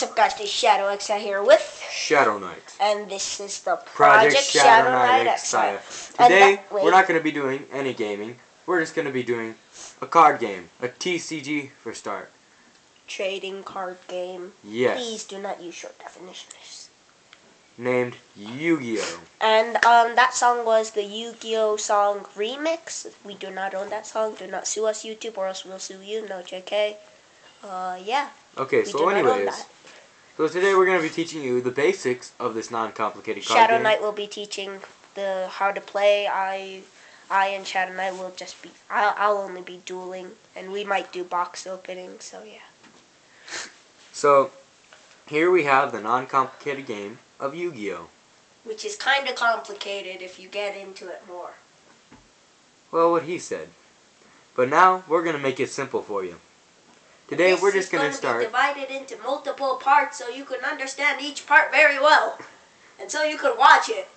What's up, guys? This is Shadow Exile here with Shadow Knight. And this is the Project Shadow Knight Exile. Today, we're not going to be doing any gaming. We're just going to be doing a card game. A TCG for start. Trading card game. Yes. Please do not use short definitions. Named Yu-Gi-Oh! And that song was the Yu-Gi-Oh! Song remix. We do not own that song. Do not sue us, YouTube, or else we'll sue you. No, JK. Yeah. Okay, so anyways, so today we're going to be teaching you the basics of this non-complicated card Shadow game. Knight will be teaching how to play. I and Shadow Knight will just be, I'll only be dueling, and we might do box opening, so yeah. So, here we have the non-complicated game of Yu-Gi-Oh! Which is kind of complicated if you get into it more. Well, what he said. But now, we're going to make it simple for you. Today, we're just going to start. Be divided into multiple parts so you can understand each part very well. And so you can watch it.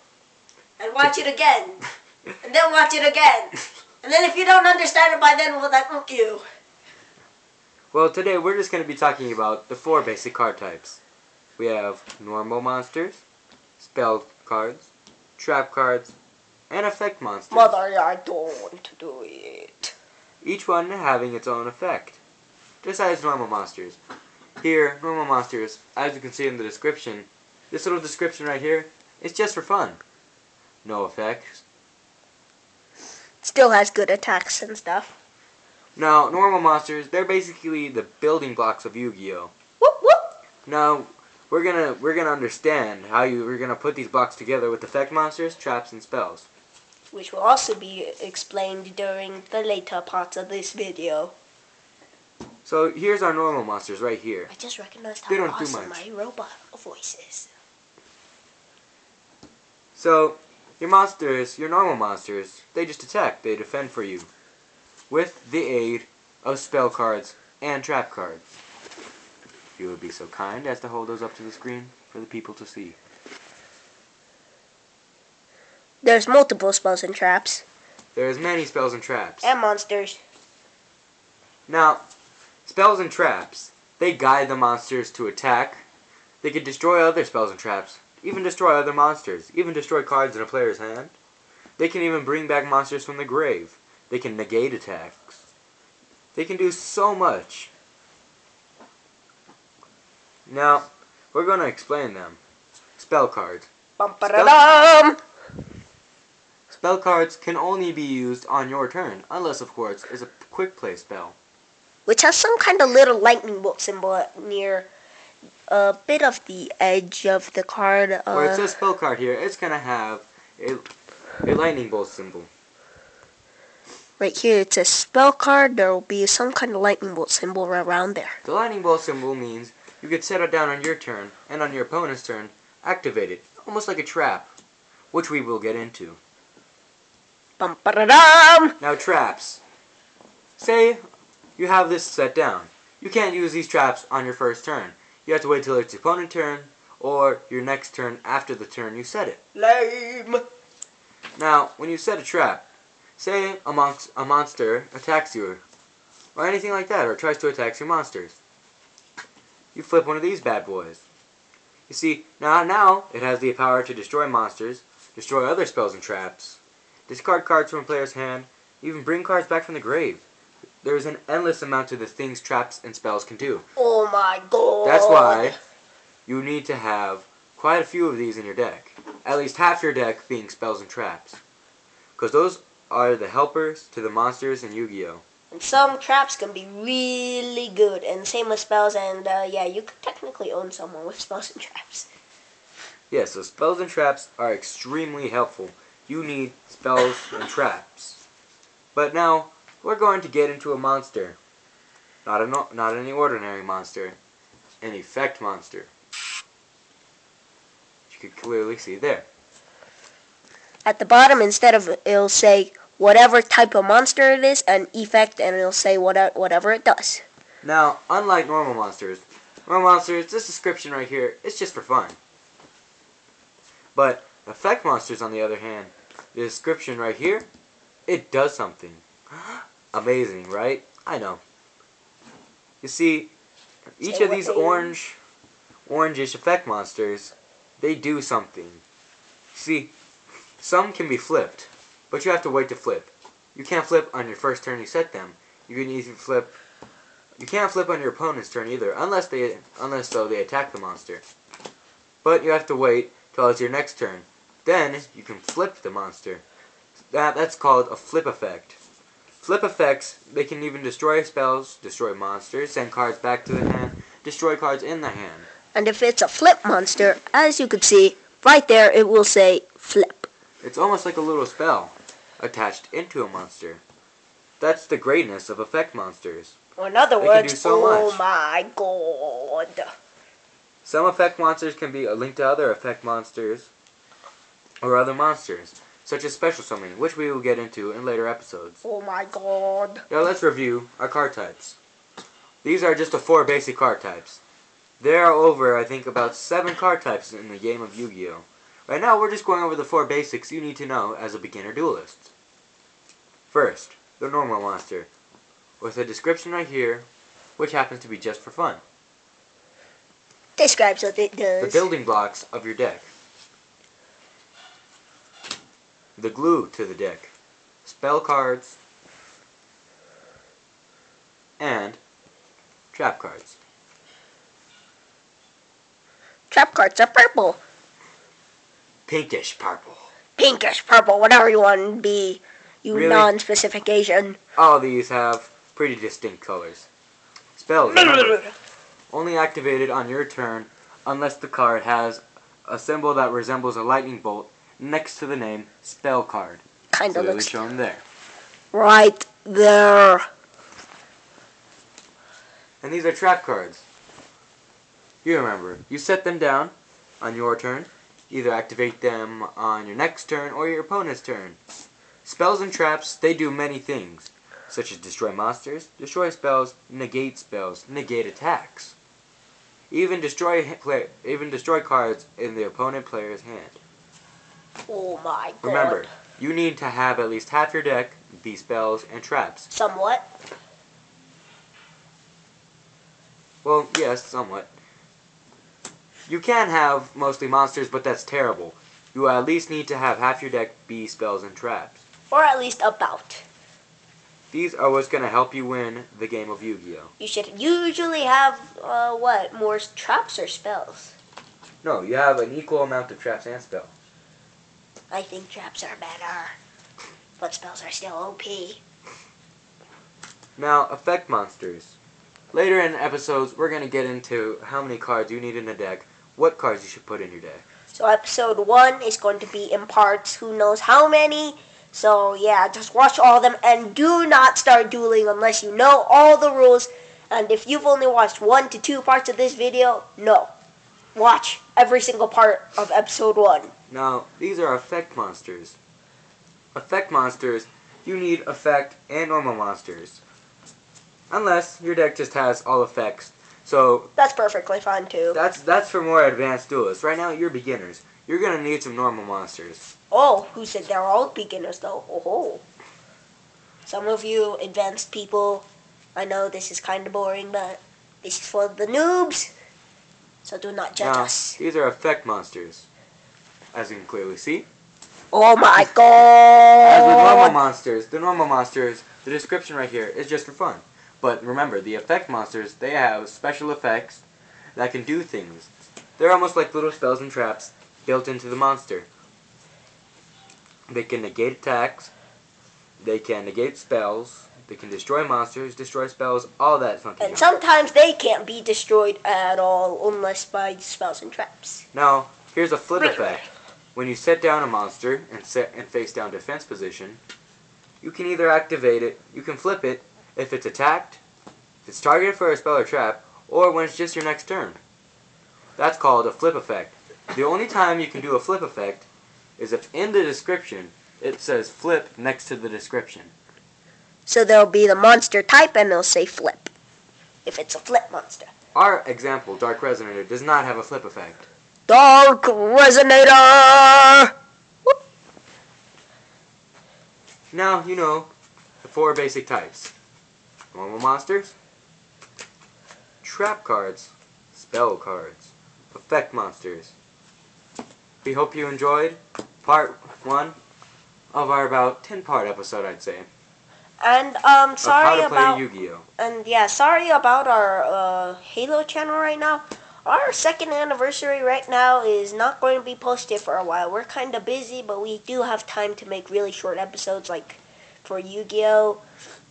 And watch it again. And then watch it again. And then if you don't understand it by then, well, that won't you. Well, today we're just going to be talking about the 4 basic card types. We have normal monsters, spell cards, trap cards, and effect monsters. Mother, I don't want to do it. Each one having its own effect. Just as normal monsters. Here, normal monsters, as you can see in the description, this little description right here, is just for fun. No effects. Still has good attacks and stuff. Now, normal monsters, they're basically the building blocks of Yu-Gi-Oh! Whoop whoop! Now, we're gonna understand how we're gonna put these blocks together with effect monsters, traps, and spells. Which will also be explained during the later parts of this video. So here's our normal monsters right here. I just recognized They how don't do awesome much. my robot voice is. So, your monsters, your normal monsters, they just attack, they defend for you. With the aid of spell cards and trap cards. If you would be so kind as to hold those up to the screen for the people to see. There's multiple spells and traps. There's many spells and traps. And monsters. Now, spells and traps, they guide the monsters to attack. They can destroy other spells and traps. Even destroy other monsters. Even destroy cards in a player's hand. They can even bring back monsters from the grave. They can negate attacks. They can do so much. Now, we're going to explain them. Spell cards. Spell cards can only be used on your turn, unless, of course, it's a quick play spell. Which has some kind of little lightning bolt symbol near a bit of the edge of the card. Where it says spell card here, it's going to have a lightning bolt symbol. Right here it says spell card, there will be some kind of lightning bolt symbol around there. The lightning bolt symbol means you can set it down on your turn, and on your opponent's turn, activate it, almost like a trap, which we will get into. Now traps. Say you have this set down. You can't use these traps on your first turn. You have to wait till it's your opponent's turn, or your next turn after the turn you set it. Lame! Now, when you set a trap, say a monster attacks you, or anything like that, or tries to attack your monsters. You flip one of these bad boys. You see, now it has the power to destroy monsters, destroy other spells and traps, discard cards from a player's hand, even bring cards back from the grave. There is an endless amount of the things traps and spells can do. Oh my god! That's why you need to have quite a few of these in your deck. At least half your deck being spells and traps. Because those are the helpers to the monsters in Yu-Gi-Oh! And some traps can be really good, and same with spells, and yeah, you could technically own someone with spells and traps. Yeah, so spells and traps are extremely helpful. You need spells and traps. But now, we're going to get into a monster. Not any ordinary monster. An effect monster. You can clearly see there. At the bottom, instead of, it'll say whatever type of monster it is, an effect, and it'll say whatever it does. Now, unlike normal monsters, this description right here, it's just for fun. But effect monsters, on the other hand, the description right here, it does something. Amazing, right? I know. You see, each of these orange orangish effect monsters, they do something. See, some can be flipped, but you have to wait to flip. You can't flip on your first turn you set them. You can easily flip. You can't flip on your opponent's turn either, unless they attack the monster. But you have to wait till it's your next turn. Then you can flip the monster. That's called a flip effect. Flip effects, they can even destroy spells, destroy monsters, send cards back to the hand, destroy cards in the hand. And if it's a flip monster, as you can see, right there it will say flip. It's almost like a little spell attached into a monster. That's the greatness of effect monsters. Or in other They words, can do so oh much. my god. Some effect monsters can be a link to other effect monsters or other monsters, such as special summoning, which we will get into in later episodes. Oh my god. Now let's review our card types. These are just the 4 basic card types. There are over, I think, about 7 card types in the game of Yu-Gi-Oh! Right now we're just going over the 4 basics you need to know as a beginner duelist. First, the normal monster, with a description right here, which happens to be just for fun. Describes what it The does. building blocks of your deck. The glue to the deck. Spell cards. And trap cards. Trap cards are purple. Pinkish purple. Pinkish purple, whatever you want to be, you Really? non-specific Asian. All these have pretty distinct colors. Spells, remember, only activated on your turn unless the card has a symbol that resembles a lightning bolt next to the name spell card. Kinda Clearly looks shown there. right there. And these are trap cards. You remember, you set them down on your turn. Either activate them on your next turn or your opponent's turn. Spells and traps, they do many things, such as destroy monsters, destroy spells, negate attacks. Even destroy cards in the opponent player's hand. Oh my god. Remember, you need to have at least half your deck be spells and traps. Somewhat. Well, yes, somewhat. You can have mostly monsters, but that's terrible. You at least need to have half your deck be spells and traps. Or at least about. These are what's going to help you win the game of Yu-Gi-Oh! You should usually have, more traps or spells? No, you have an equal amount of traps and spells. I think traps are better. But spells are still OP. Now, effect monsters. Later in episodes, we're going to get into how many cards you need in a deck, what cards you should put in your deck. So episode 1 is going to be in parts, who knows how many. So yeah, just watch all of them and do not start dueling unless you know all the rules. And if you've only watched 1 to 2 parts of this video, no. Watch every single part of episode 1. Now, these are effect monsters. Effect monsters, you need effect and normal monsters. Unless your deck just has all effects. So That's perfectly fine too. that's for more advanced duelists. Right now, you're beginners. You're going to need some normal monsters. Oh, who said they're all beginners though? Oh. Some of you advanced people, I know this is kind of boring, but this is for the noobs. So do not judge Now, us. these are effect monsters. As you can clearly see. Oh my As with normal god! monsters, the description right here is just for fun. But remember, the effect monsters, they have special effects that can do things. They're almost like little spells and traps built into the monster. They can negate attacks, they can negate spells, they can destroy monsters, destroy spells, all that funky And junk. sometimes they can't be destroyed at all unless by spells and traps. Now, here's a flip Really? effect. When you set down a monster and face down defense position, you can either activate it, you can flip it if it's attacked, if it's targeted for a spell or trap, or when it's just your next turn. That's called a flip effect. The only time you can do a flip effect is if in the description it says flip next to the description. So there'll be the monster type and it'll say flip. If it's a flip monster. Our example, Dark Resonator, does not have a flip effect. Dark Resonator! Whoop. Now, you know the 4 basic types. Normal monsters, trap cards, spell cards, affect monsters. We hope you enjoyed part 1 of our about 10-part episode, I'd say. And of sorry how to about play Yu-Gi-Oh. And yeah, sorry about our Halo channel right now. Our 2nd anniversary right now is not going to be posted for a while. We're kind of busy, but we do have time to make really short episodes like for Yu-Gi-Oh.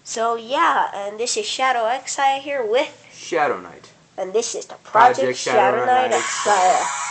So yeah, and this is Shadow Xi here with Shadow Knight. And this is the Project Shadow Knight Xi.